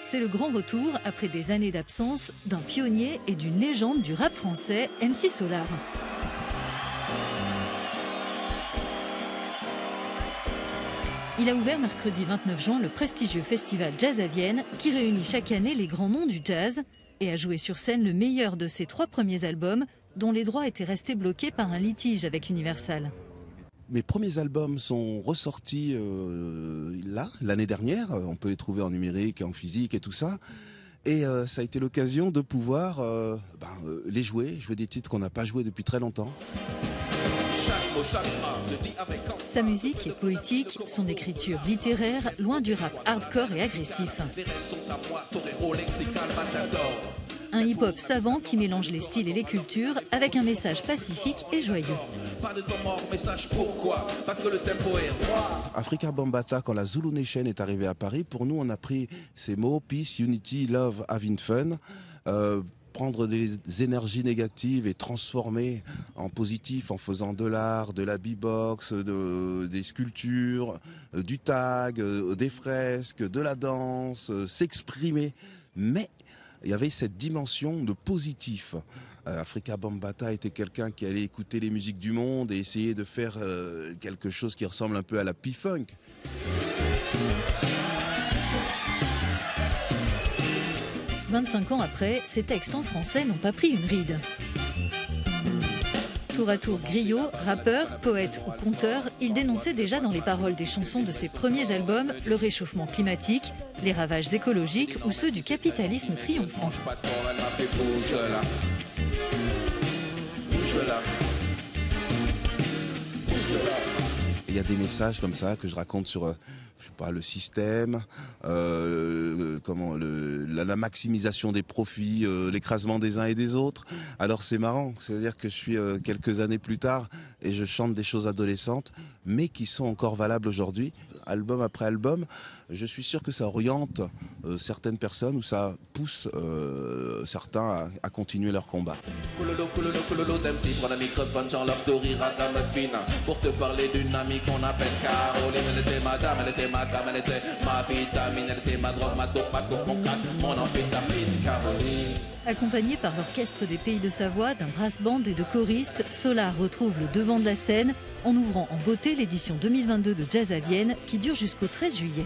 C'est le grand retour, après des années d'absence, d'un pionnier et d'une légende du rap français, MC Solar. Il a ouvert mercredi 29 juin le prestigieux festival Jazz à Vienne, qui réunit chaque année les grands noms du jazz, et a joué sur scène le meilleur de ses 3 premiers albums, dont les droits étaient restés bloqués par un litige avec Universal. Mes premiers albums sont ressortis l'année dernière. On peut les trouver en numérique, en physique et tout ça. Et ça a été l'occasion de pouvoir les jouer des titres qu'on n'a pas joués depuis très longtemps. Sa musique est poétique, son écriture littéraire, loin du rap hardcore et agressif. Un hip-hop savant qui mélange les styles et les cultures avec un message pacifique et joyeux. Africa Bambaataa, quand la Zulu Nation est arrivée à Paris, pour nous on a pris ces mots, peace, unity, love, having fun, prendre des énergies négatives et transformer en positif en faisant de l'art, de la beatbox, des sculptures, du tag, des fresques, de la danse, s'exprimer. Mais il y avait cette dimension de positif. Africa Bambaataa était quelqu'un qui allait écouter les musiques du monde et essayer de faire quelque chose qui ressemble un peu à la P-Funk. « 25 ans après, ces textes en français n'ont pas pris une ride. Tour à tour griot, rappeur, poète ou conteur, il dénonçait déjà dans les paroles des chansons de ses premiers albums le réchauffement climatique, les ravages écologiques ou ceux du capitalisme triomphant. Il y a des messages comme ça que je raconte sur je sais pas, le système, la maximisation des profits, l'écrasement des uns et des autres. Alors c'est marrant, c'est-à-dire que je suis quelques années plus tard et je chante des choses adolescentes, mais qui sont encore valables aujourd'hui, album après album. Je suis sûr que ça oriente certaines personnes ou ça pousse certains à continuer leur combat. Pour te parler d'une amie qu'on appelle Caroline, elle était madame, elle était ma vitamine, elle était ma drogue, ma dope, ma coke, mon crack, mon amphétamine, Caroline. Accompagné par l'orchestre des Pays de Savoie, d'un brass band et de choristes, Solar retrouve le devant de la scène en ouvrant en beauté l'édition 2022 de Jazz à Vienne qui dure jusqu'au 13 juillet.